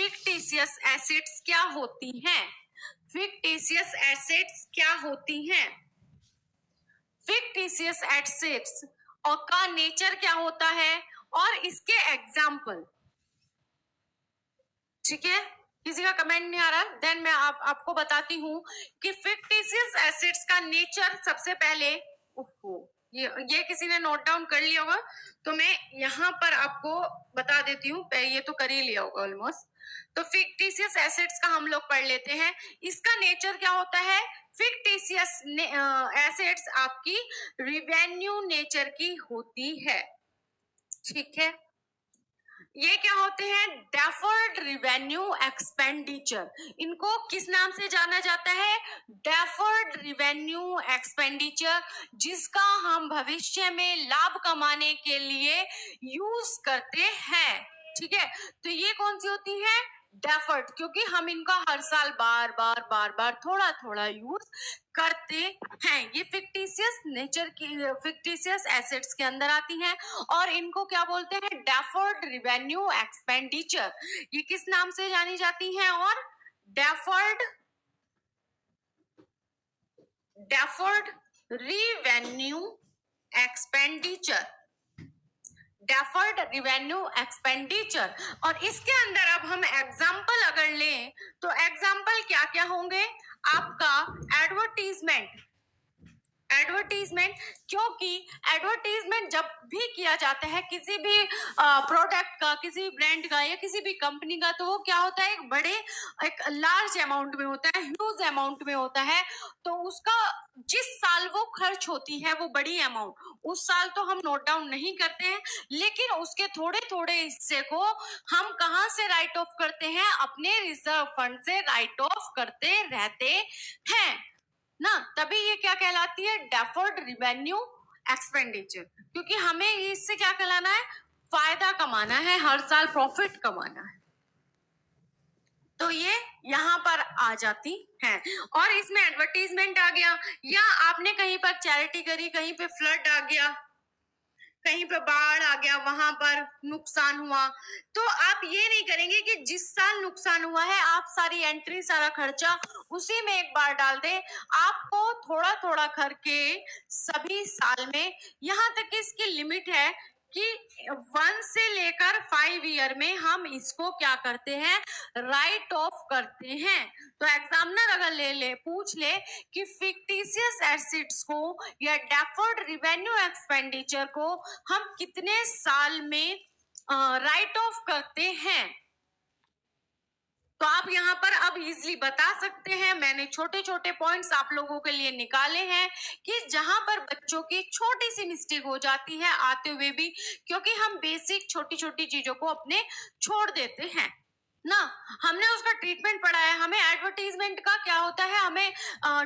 Fictitious assets क्या होती हैं? फिक्टिशियस एसेट्स क्या होती हैं? फिक्टिशियस एसेट्स और का नेचर क्या होता है और इसके एग्जाम्पल। ठीक है, किसी का कमेंट नहीं आ रहा? देन मैं आपको बताती हूँ कि फिक्टिशियस एसेट्स का नेचर सबसे पहले, ये किसी ने नोट डाउन कर लिया होगा तो मैं यहाँ पर आपको बता देती हूँ, ये तो कर ही लिया होगा ऑलमोस्ट। तो फिक्टिशियस एसेट्स का हम लोग पढ़ लेते हैं। इसका नेचर क्या होता है? फिक्टिशियस एसेट्स आपकी रिवेन्यू नेचर की होती है। ठीक है, ये क्या होते हैं? Deferred revenue expenditure. इनको किस नाम से जाना जाता है? डेफर्ड रिवेन्यू एक्सपेंडिचर, जिसका हम भविष्य में लाभ कमाने के लिए यूज करते हैं। ठीक है, तो ये कौन सी होती है? डेफर्ड, क्योंकि हम इनका हर साल बार बार थोड़ा थोड़ा यूज करते हैं। ये फिक्टिशियस नेचर की, फिक्टिशियस एसेट्स के अंदर आती हैं और इनको क्या बोलते हैं? Deferred revenue expenditure. ये किस नाम से जानी जाती हैं? और deferred revenue expenditure, deferred revenue expenditure. और इसके अंदर अब हम एग्जाम्पल अगर लें तो एग्जाम्पल क्या क्या होंगे? आपका एडवर्टीजमेंट, क्योंकि एडवर्टीजमेंट जब भी किया जाता है किसी भी प्रोडक्ट का, किसी ब्रांड का या किसी भी कंपनी का, तो वो क्या होता है? एक लार्ज अमाउंट में होता है, ह्यूज अमाउंट में होता है। तो उसका जिस साल वो खर्च होती है वो बड़ी अमाउंट, उस साल तो हम नोट डाउन नहीं करते हैं, लेकिन उसके थोड़े थोड़े हिस्से को हम कहाँ से राइट ऑफ करते हैं? अपने रिजर्व फंड से राइट ऑफ करते रहते हैं ना। तभी ये क्या कहलाती है? डेफर्ड रिवेन्यू एक्सपेंडिचर, क्योंकि हमें इससे क्या कहलाना है? फायदा कमाना है, हर साल प्रॉफिट कमाना है। तो ये यहाँ पर आ जाती हैं। और इसमें एडवर्टीजमेंट आ गया, या आपने कहीं पर चैरिटी करी, कहीं पे फ्लड आ गया, कहीं पे बाढ़ आ गया, वहां पर नुकसान हुआ, तो आप ये नहीं करेंगे कि जिस साल नुकसान हुआ है आप सारी एंट्री, सारा खर्चा उसी में एक बार डाल दें। आपको थोड़ा थोड़ा करके सभी साल में, यहाँ तक कि इसकी लिमिट है कि 1 से लेकर 5 ईयर में हम इसको क्या करते हैं? राइट ऑफ करते हैं। तो एग्जामिनर अगर पूछ ले कि फिक्टिशियस एसेट्स को या डेफर्ड रिवेन्यू एक्सपेंडिचर को हम कितने साल में राइट ऑफ करते हैं, तो आप यहाँ पर अब इजीली बता सकते हैं। मैंने छोटे छोटे पॉइंट्स आप लोगों के लिए निकाले हैं कि जहां पर बच्चों की छोटी सी मिस्टेक हो जाती है आते हुए भी, क्योंकि हम बेसिक छोटी छोटी चीजों को अपने छोड़ देते हैं ना। हमने उसका ट्रीटमेंट पढ़ा है, हमें एडवर्टीजमेंट का क्या होता है, हमें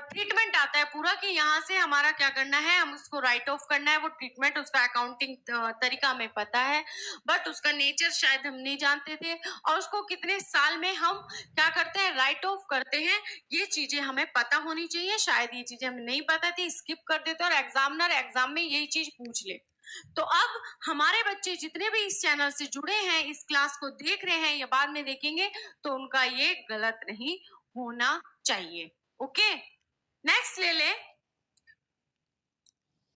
ट्रीटमेंट आता है पूरा कि यहाँ से हमारा क्या करना है, हम उसको राइट ऑफ करना है। वो ट्रीटमेंट, उसका अकाउंटिंग तरीका हमें पता है, बट उसका नेचर शायद हम नहीं जानते थे, और उसको कितने साल में हम क्या करते हैं? राइट ऑफ करते हैं। ये चीजें हमें पता होनी चाहिए। शायद ये चीजें हमें नहीं पता थी, स्किप कर देते और एग्जामिनर एग्जाम में यही चीज पूछ ले। तो अब हमारे बच्चे जितने भी इस चैनल से जुड़े हैं, इस क्लास को देख रहे हैं या बाद में देखेंगे, तो उनका ये गलत नहीं होना चाहिए। ओके, नेक्स्ट ले ले।